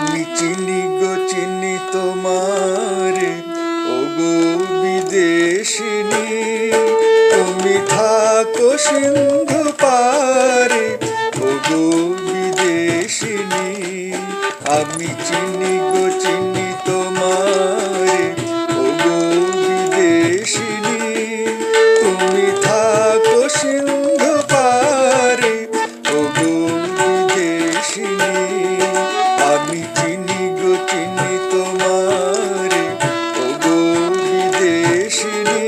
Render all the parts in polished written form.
আমি চিনি গো চিনি তোমারে, ওগো বিদেশিনী। তুমি থাকো সিন্ধু পারে, ওগো বিদেশিনী। আমি চিনি গো চিনি তোমারে, ওগো বিদেশিনী। তুমি থাকো সিন্ধু পারে, ওগো বিদেশিনী। আমি চিনি গো চিনি তোমারে, ওগো বিদেশিনী।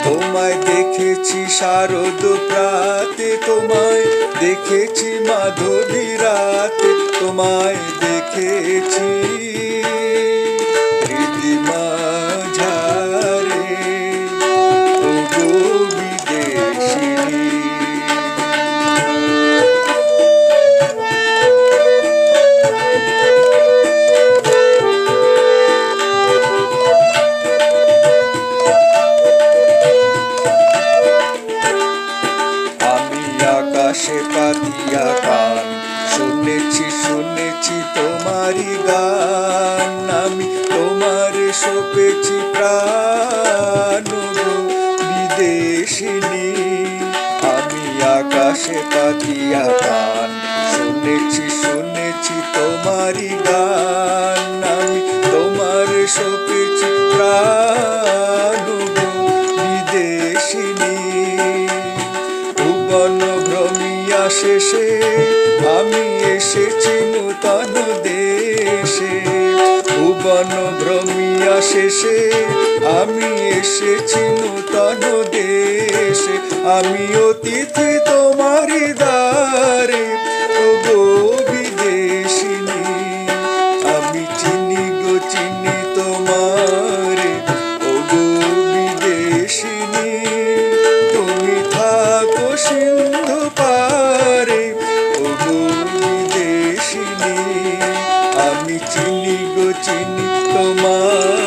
তোমায় দেখেছি শারদ প্রাতে, তোমায় দেখেছি মাধবী রাতে, তোমায় দেখেছি হৃদিমা ঝারে, ওগো বিদেশিনী। আকাশে পাতিয়া গান শুনেছি শুনেছি তোমারি গান। আমি তোমারে সপেছি প্রাণ, গো বিদেশিনী। আমি আকাশে পাতিয়া গান শুনেছি শুনেছি তোমারি গান। আমি তোমারে সপেছি প্রাণ, গো বিদেশিনী। ভুবন ভ্রমিয়া শেষে আমি এসেছি নূতন দেশে। ভুবন ভ্রমিয়া শেষে আমি এসেছি নূতন দেশে। আমি অতিথি তোমারি দ্বারে, ওগো বিদেশিনী। আমি চিনি গো চিনি তোমারে, ওগো বিদেশিনী। তুমি থাকো সিন্ধু পারে, ওগো বিদেশিনী। আমি চিনি গো চিনি তোমার।